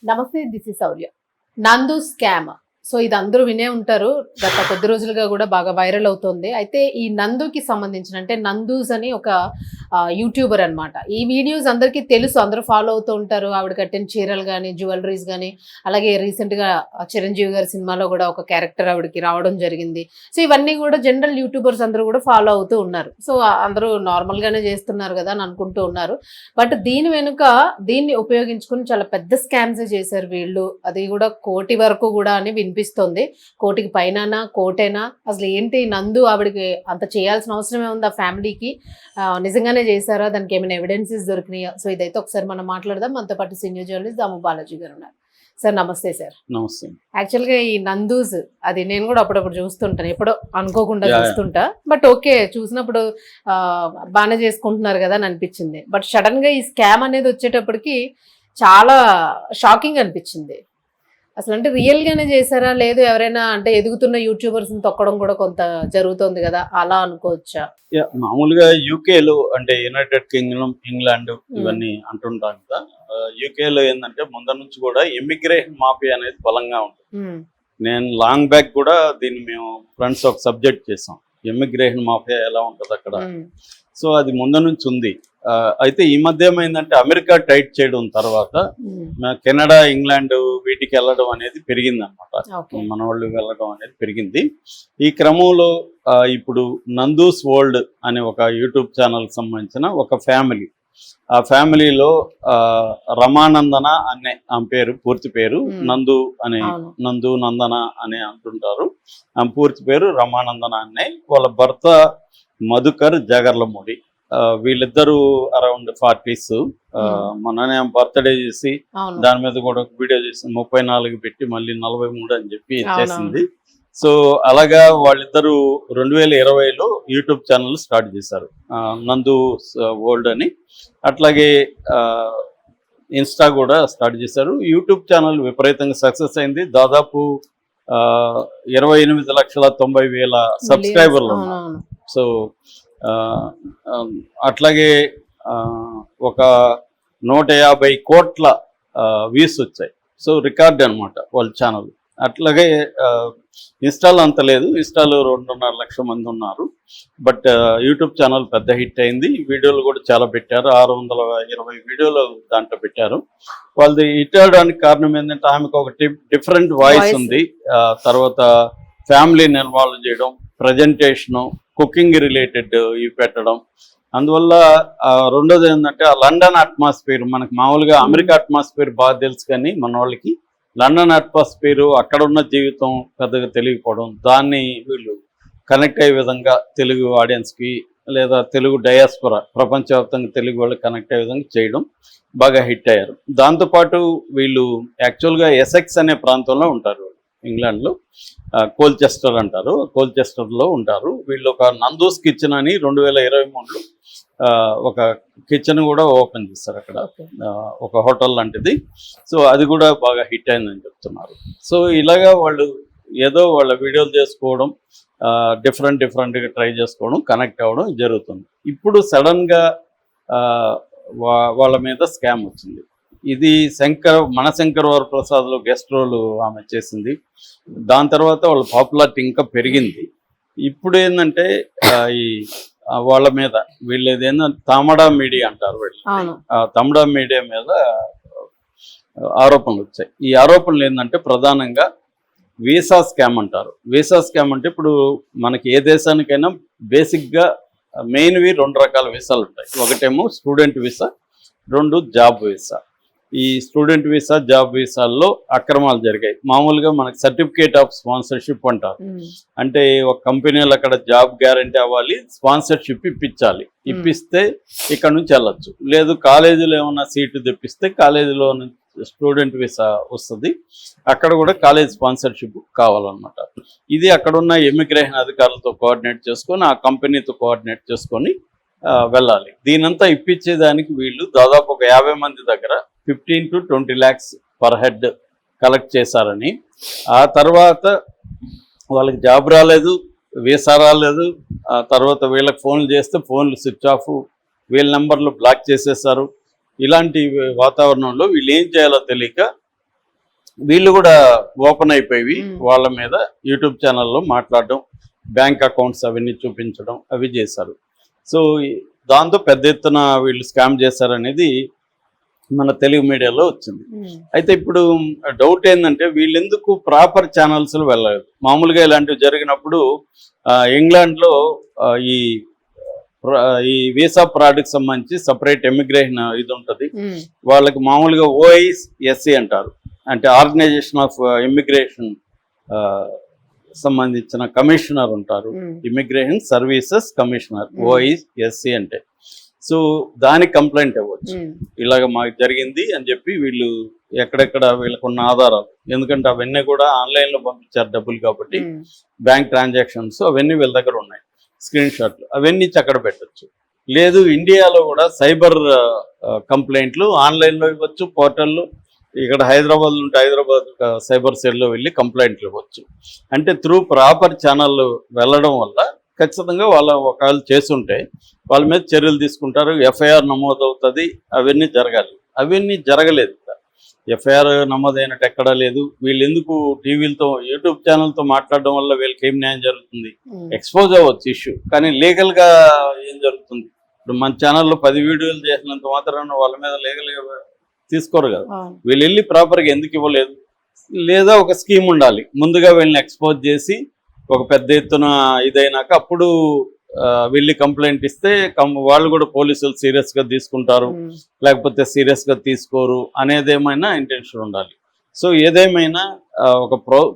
నమస్తే, this is శౌర్య. నందు scam. So ఇది అందరూ వినే ఉంటారు. గత కొద్ది రోజులుగా కూడా బాగా వైరల్ అవుతుంది. అయితే ఈ నందుకి సంబంధించిన, అంటే నందూస్ అని ఒక యూట్యూబర్ అనమాట. ఈ వీడియోస్ అందరికీ తెలుసు, అందరూ ఫాలో అవుతూ ఉంటారు. ఆవిడ కట్టిన చీరలు కానీ, జ్యువెలరీస్ కానీ, అలాగే రీసెంట్గా చిరంజీవి గారి సినిమాలో కూడా ఒక క్యారెక్టర్ ఆవిడకి రావడం జరిగింది. సో ఇవన్నీ కూడా జనరల్ యూట్యూబర్స్ అందరూ కూడా ఫాలో అవుతూ ఉన్నారు. సో అందరూ నార్మల్గానే చేస్తున్నారు కదా అని అనుకుంటూ ఉన్నారు. బట్ దీని వెనుక దీన్ని ఉపయోగించుకుని చాలా పెద్ద స్కామ్స్ చేశారు వీళ్ళు. అది కూడా కోటి వరకు కూడా అని వినిపిస్తుంది. కోటికి పైన కోటేనా, అసలు ఏంటి నందు ఆవిడకి అంత చేయాల్సిన అవసరమే ఉంది ఆ ఫ్యామిలీకి? నిజంగానే చేశారా? దానికి ఏమైనా ఎవిడెన్సెస్ దొరికినాయా? సో ఇదైతే ఒకసారి మనం మాట్లాడదాం. మనతో పాటు సీనియర్ జర్నలిస్ట్ దాము బాలాజీ గారు ఉన్నారు. సార్ నమస్తే. సార్ నమస్తే. యాక్చువల్గా ఈ నందూస్ అది నేను కూడా అప్పుడప్పుడు చూస్తుంటాను, ఎప్పుడో అనుకోకుండా చూస్తుంటా. బట్ ఓకే, చూసినప్పుడు బాగానే చేసుకుంటున్నారు కదా అని అనిపించింది. బట్ సడన్ గా ఈ స్కామ్ అనేది వచ్చేటప్పటికి చాలా షాకింగ్ అనిపించింది. అసలు అంటే రియల్ గానే చేశారా, లేదు ఎవరైనా అంటే ఎదుగుతున్న యూట్యూబర్స్ తొక్కడం కూడా కొంత జరుగుతుంది కదా, అలా అనుకోవచ్చా? మామూలుగా యూకేలో అంటే యునైటెడ్ కింగ్డమ్, ఇంగ్లాండ్ ఇవన్నీ అంటుంటాం కదా. యూకేలో ఏంటంటే ముందర నుంచి కూడా ఇమిగ్రేషన్ మాఫియా అనేది బలంగా ఉంటుంది. నేను లాంగ్ బ్యాక్ కూడా దీన్ని మేము ఫ్రెండ్స్ ఒక సబ్జెక్ట్ చేసాం, ఇమిగ్రేషన్ మాఫియా ఎలా ఉంటుంది అక్కడ. సో అది ముందు నుంచి ఉంది. అయితే ఈ మధ్య ఏమైందంటే అమెరికా టైట్ చేయడం తర్వాత కెనడా, ఇంగ్లాండ్ వీటికి వెళ్ళడం అనేది పెరిగింది అనమాట. మన వాళ్ళు వెళ్ళడం అనేది పెరిగింది. ఈ క్రమంలో ఇప్పుడు నందూస్ వరల్డ్ అనే ఒక యూట్యూబ్ ఛానల్ సంబంధించిన ఒక ఫ్యామిలీ, ఆ ఫ్యామిలీలో రమానందన అనే ఆమె పేరు, పూర్తి పేరు నందు అనే, నందు నందన అని అంటుంటారు. ఆమె పూర్తి పేరు రమానందన అనే. వాళ్ళ భర్త మధుకర్ జగర్లమూడి. వీళ్ళిద్దరూ అరౌండ్ 40s. మొన్ననే బర్త్డే చేసి దాని మీద కూడా ఒక వీడియో చేసి 34 పెట్టి మళ్ళీ 43 అని చెప్పి చేసింది. సో అలాగా వాళ్ళిద్దరూ 2020లో యూట్యూబ్ ఛానల్ స్టార్ట్ చేశారు, నందు వరల్డ్ అని. అట్లాగే ఇన్స్టా కూడా స్టార్ట్ చేశారు. యూట్యూబ్ ఛానల్ విపరీతంగా సక్సెస్ అయింది. దాదాపు 28,90,000 సబ్స్క్రైబర్లు ఉన్నారు. సో అట్లాగే ఒక 150 కోట్ల వ్యూస్ వచ్చాయి. సో రికార్డ్ అనమాట వాళ్ళ ఛానల్. అట్లాగే ఇన్స్టాలో అంత లేదు, ఇన్స్టాలో 2.5 లక్షల మంది ఉన్నారు. బట్ యూట్యూబ్ ఛానల్ పెద్ద హిట్ అయింది. వీడియోలు కూడా చాలా పెట్టారు, 620 వీడియోలు దాంట్లో పెట్టారు. వాళ్ళది హిట్ అవడానికి కారణం ఏంటంటే ఆమెకు ఒక డిఫరెంట్ వాయిస్ ఉంది. తర్వాత ఫ్యామిలీని ఇన్వాల్వ్ చేయడం, ప్రజెంటేషను, కుకింగ్ రిలేటెడ్ ఇవి పెట్టడం. అందువల్ల రెండోది ఏంటంటే ఆ లండన్ అట్మాస్ఫియర్, మనకు మామూలుగా అమెరికా అట్మాస్ఫియర్ బాగా తెలుసు, కానీ మన వాళ్ళకి లండన్ అట్మాస్ఫియర్, అక్కడ ఉన్న జీవితం పెద్దగా తెలియకపోవడం, దాన్ని వీళ్ళు కనెక్ట్ అయ్యే విధంగా తెలుగు ఆడియన్స్కి లేదా తెలుగు డయాస్పోరా, ప్రపంచవ్యాప్తంగా తెలుగు వాళ్ళు కనెక్ట్ అయ్యే విధంగా చేయడం బాగా హిట్ అయ్యారు. దాంతోపాటు వీళ్ళు యాక్చువల్గా ఎసెక్స్ అనే ప్రాంతంలో ఉంటారు, ఇంగ్లాండ్లో. కోల్చెస్టర్ అంటారు, కోల్చెస్టర్లో ఉంటారు వీళ్ళు. ఒక నందూస్ కిచెన్ అని 2023లో ఒక కిచెన్ కూడా ఓపెన్ చేస్తారు అక్కడ, ఒక హోటల్ లాంటిది. సో అది కూడా బాగా హిట్ అయిందని చెప్తున్నారు. సో ఇలాగా వాళ్ళు ఏదో వాళ్ళ వీడియోలు చేసుకోవడం, డిఫరెంట్గా ట్రై చేసుకోవడం, కనెక్ట్ అవ్వడం జరుగుతుంది. ఇప్పుడు సడన్గా వాళ్ళ మీద స్కామ్ వచ్చింది. ఇది మనశంకర్ వరప్రసాద్లో గెస్ట్ రోల్ ఆమె చేసింది. దాని తర్వాత వాళ్ళ పాపులారిటీ ఇంకా పెరిగింది. ఇప్పుడు ఏంటంటే ఈ వాళ్ళ మీద వీళ్ళది ఏంటంటే తమడా మీడియా అంటారు, వీళ్ళు తమడా మీడియా మీద ఆరోపణలు వచ్చాయి. ఈ ఆరోపణలు ఏంటంటే ప్రధానంగా వీసా స్కామ్ అంటారు. వీసా స్కామ్ అంటే ఇప్పుడు మనకి ఏ దేశానికైనా బేసిక్గా మెయిన్వి 2 రకాల వీసాలు ఉంటాయి. ఒకటేమో స్టూడెంట్ వీసా, 2 జాబ్ వీసా. ఈ స్టూడెంట్ వీసా, జాబ్ వీసాల్లో అక్రమాలు జరిగాయి. మామూలుగా మనకి సర్టిఫికేట్ ఆఫ్ స్పాన్సర్షిప్ అంటారు. అంటే ఒక కంపెనీలో అక్కడ జాబ్ గ్యారంటీ అవ్వాలి, స్పాన్సర్షిప్ ఇప్పించాలి. ఇప్పిస్తే ఇక్కడ నుంచి వెళ్ళొచ్చు. లేదు కాలేజీలో ఏమన్నా సీటు తెప్పిస్తే కాలేజీలో స్టూడెంట్ వీసా వస్తుంది, అక్కడ కూడా కాలేజ్ స్పాన్సర్షిప్ కావాలన్నమాట. ఇది అక్కడున్న ఇమిగ్రేషన్ అధికారులతో కోఆర్డినేట్ చేసుకొని, ఆ కంపెనీతో కోఆర్డినేట్ చేసుకొని వెళ్ళాలి. దీనంతా ఇప్పించేదానికి వీళ్ళు దాదాపు ఒక 50 మంది దగ్గర 15 to 20 lakhs per head collect చేశారని, ఆ తర్వాత వాళ్ళకి జాబ్ రాలేదు, వీసా రాలేదు. ఆ తర్వాత వీళ్ళకి ఫోన్లు చేస్తే ఫోన్లు స్విచ్ ఆఫ్, వీళ్ళ నెంబర్లు బ్లాక్ చేసేసారు. ఇలాంటి వాతావరణంలో వీళ్ళు ఏం చేయాలో తెలియక వీళ్ళు కూడా ఓపెన్ అయిపోయి Hmm. వాళ్ళ మీద యూట్యూబ్ ఛానల్లో మాట్లాడడం, బ్యాంక్ అకౌంట్స్ అవన్నీ చూపించడం అవి చేశారు. సో దాంతో పెద్ద ఎత్తున వీళ్ళు స్కామ్ చేశారనేది మన తెలుగు మీడియాలో వచ్చింది. అయితే ఇప్పుడు డౌట్ ఏంటంటే వీళ్ళు ఎందుకు ప్రాపర్ ఛానల్స్లో వెళ్ళలేదు. మామూలుగా ఇలాంటివి జరిగినప్పుడు ఇంగ్లాండ్లో ఈ ఈ వీసా ఫ్రాడ్కి సంబంధించి సపరేట్ ఇమిగ్రేషన్ ఇది ఉంటుంది. వాళ్ళకి మామూలుగా OISC అంటారు, అంటే ఆర్గనైజేషన్ ఆఫ్ ఇమిగ్రేషన్ సంబంధించిన కమిషనర్ ఉంటారు, ఇమిగ్రేషన్ సర్వీసెస్ కమిషనర్, OISC అంటే. సో దానికి కంప్లైంట్ ఇవ్వచ్చు, ఇలాగ మాకు జరిగింది అని చెప్పి. వీళ్ళు ఎక్కడెక్కడ వీళ్ళకున్న ఆధారాలు, ఎందుకంటే అవన్నీ కూడా ఆన్లైన్లో పంపించారు డబ్బులు కాబట్టి, బ్యాంక్ ట్రాన్సాక్షన్స్ అవన్నీ వీళ్ళ దగ్గర ఉన్నాయి, స్క్రీన్ షాట్లు అవన్నీ అక్కడ పెట్టచ్చు. లేదు ఇండియాలో కూడా సైబర్ కంప్లైంట్లు ఆన్లైన్లో ఇవ్వచ్చు, పోర్టల్లో. ఇక్కడ హైదరాబాద్ ఉంటే హైదరాబాద్ సైబర్ సెల్లో వెళ్ళి కంప్లైంట్లు ఇవ్వచ్చు. అంటే త్రూ ప్రాపర్ ఛానల్ వెళ్ళడం వల్ల ఖచ్చితంగా వాళ్ళ ఒకవేళ చేస్తుంటే వాళ్ళ మీద చర్యలు తీసుకుంటారు, FIR నమోదవుతుంది, అవన్నీ జరగాలి. అవన్నీ జరగలేదు. FIR నమోదైనట్టు ఎక్కడా లేదు. వీళ్ళు ఎందుకు టీవీలతో యూట్యూబ్ ఛానల్తో మాట్లాడడం వల్ల వీళ్ళకి ఏం న్యాయం జరుగుతుంది? ఎక్స్పోజ్ అవ్వచ్చు ఇష్యూ, కానీ లీగల్గా ఏం జరుగుతుంది? ఇప్పుడు మన ఛానల్లో 10 వీడియోలు చేసినంత మాత్రాన వాళ్ళ మీద లీగల్గా తీసుకోరు కదా. వీళ్ళు వెళ్ళి ప్రాపర్గా ఎందుకు ఇవ్వలేదు? లేదా ఒక స్కీమ్ ఉండాలి, ముందుగా వీళ్ళని ఎక్స్పోజ్ చేసి ఒక పెద్ద ఎత్తున ఇదైనాక అప్పుడు వెళ్ళి కంప్లైంట్ ఇస్తే వాళ్ళు కూడా పోలీసులు సీరియస్గా తీసుకుంటారు, లేకపోతే సీరియస్గా తీసుకోరు అనేది ఏమైనా ఇంటెన్షన్ ఉండాలి. సో ఏదేమైనా ఒక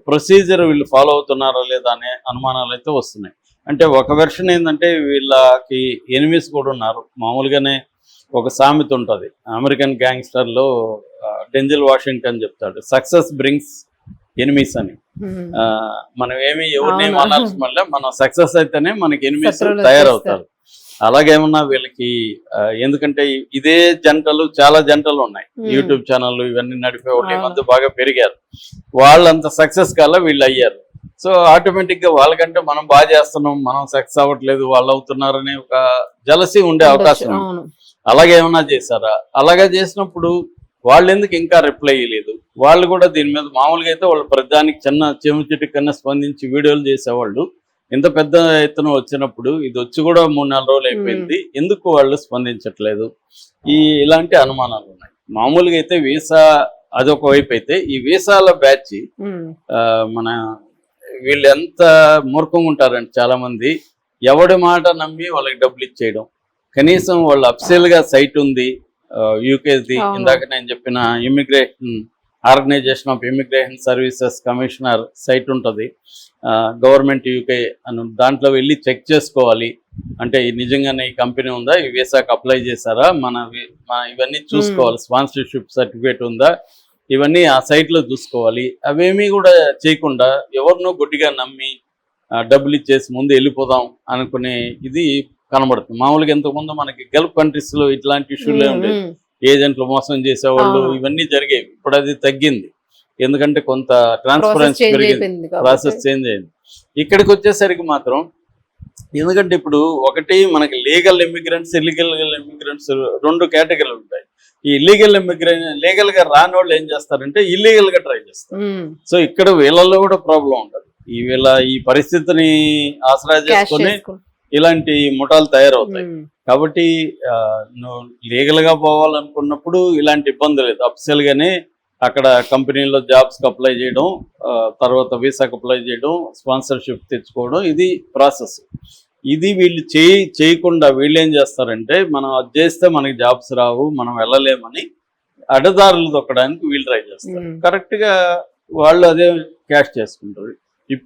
ప్రొసీజర్ వీళ్ళు ఫాలో అవుతున్నారా లేదా అనే అనుమానాలు అయితే వస్తున్నాయి. అంటే ఒక వెర్షన్ ఏంటంటే వీళ్ళకి ఎనిమీస్ కూడా ఉన్నారు. మామూలుగానే ఒక సామెత ఉంటుంది అమెరికన్ గ్యాంగ్స్టర్లో, డెంజల్ వాషింగ్టన్ చెప్తాడు, సక్సెస్ బ్రింగ్స్ ఎనిమీస్ అని. మనం ఏమి ఎవరిని అనాల్సిన వల్ల మనం సక్సెస్ అయితేనే మనకి ఎనిమీస్ తయారవుతారు. అలాగేమన్నా వీళ్ళకి, ఎందుకంటే ఇదే జంటలు చాలా జంటలు ఉన్నాయి యూట్యూబ్ ఛానళ్ళు ఇవన్నీ నడిపే వాళ్ళు, ఈ మధ్య బాగా పెరిగారు. వాళ్ళంత సక్సెస్ కల్లా వీళ్ళు అయ్యారు. సో ఆటోమేటిక్గా వాళ్ళకంటే మనం బాగా చేస్తున్నాం, మనం సక్సెస్ అవ్వట్లేదు, వాళ్ళు అవుతున్నారనే ఒక జలసీ ఉండే అవకాశం ఉంది. అలాగేమన్నా చేశారా? అలాగే చేసినప్పుడు వాళ్ళు ఎందుకు ఇంకా రిప్లై ఇవ్వలేదు? వాళ్ళు కూడా దీని మీద మామూలుగా అయితే వాళ్ళు ప్రతిదానికి చిన్న చెముచిటి కన్నా స్పందించి వీడియోలు చేసేవాళ్ళు. ఇంత పెద్ద ఎత్తున వచ్చినప్పుడు ఇది వచ్చి కూడా 3-4 రోజులు అయిపోయింది, ఎందుకు వాళ్ళు స్పందించట్లేదు? ఇలాంటి అనుమానాలు ఉన్నాయి. మామూలుగా అయితే వీసా అదొక వైపు అయితే, ఈ వీసాల బ్యాచ్ మన వీళ్ళు ఎంత మూర్ఖంగా ఉంటారంటే చాలా మంది ఎవడి మాట నమ్మి వాళ్ళకి డబ్బులు ఇచ్చేయడం. కనీసం వాళ్ళు అఫీషియల్గా సైట్ ఉంది యూకేది, ఇందాక నేను చెప్పిన immigration organisation of immigration services commissioner site ఉంటుంది, గవర్నమెంట్ UK అని. దాంట్లో వెళ్ళి చెక్ చేసుకోవాలి, అంటే నిజంగానే ఈ కంపెనీ ఉందా, ఈ వీసాకి అప్లై చేశారా, ఇవన్నీ చూసుకోవాలి, స్పాన్సర్షిప్ సర్టిఫికేట్ ఉందా, ఇవన్నీ ఆ సైట్లో చూసుకోవాలి. అవేమీ కూడా చేయకుండా ఎవరినో గుడ్డిగా నమ్మి డబ్బులు ఇచ్చేసి ముందు వెళ్ళిపోదాం అనుకునే ఇది కనబడుతుంది. మామూలుగా ఇంతకుముందు మనకి గల్ఫ్ కంట్రీస్లో ఇట్లాంటి ఇష్యూలే ఉండేది, ఏజెంట్లు మోసం చేసేవాళ్ళు, ఇవన్నీ జరిగేవి. ఇప్పుడు అది తగ్గింది, ఎందుకంటే కొంత ట్రాన్స్పరెన్సీ పెరిగింది, ప్రాసెస్ చేంజ్ అయింది. ఇక్కడికి వచ్చేసరికి మాత్రం, ఎందుకంటే ఇప్పుడు ఒకటి మనకి లీగల్ ఇమిగ్రెంట్స్, ఇల్లీగల్ ఇమిగ్రెంట్స్ 2 కేటగిరీలు ఉంటాయి. ఈ ఇల్లీగల్ లీగల్గా రాని వాళ్ళు ఏం చేస్తారంటే ఇల్లీగల్గా ట్రై చేస్తారు. సో ఇక్కడ వీళ్ళల్లో కూడా ప్రాబ్లం ఉంటుంది. ఈ పరిస్థితిని ఆసరా చేసుకొని ఇలాంటి ముఠాలు తయారవుతాయి. కాబట్టి నువ్వు లీగల్గా పోవాలనుకున్నప్పుడు ఇలాంటి ఇబ్బంది లేదు. అఫీషియల్గానే అక్కడ కంపెనీలో జాబ్స్కి అప్లై చేయడం, తర్వాత వీసాకి అప్లై చేయడం, స్పాన్సర్షిప్ తెచ్చుకోవడం, ఇది ప్రాసెస్. ఇది వీళ్ళు చేయకుండా వీళ్ళు ఏం చేస్తారంటే, మనం అది చేస్తే మనకి జాబ్స్ రావు, మనం వెళ్ళలేమని అడ్డదారులు దొక్కడానికి వీళ్ళు ట్రై చేస్తారు. కరెక్ట్గా వాళ్ళు అదే క్యాష్ చేసుకుంటారు.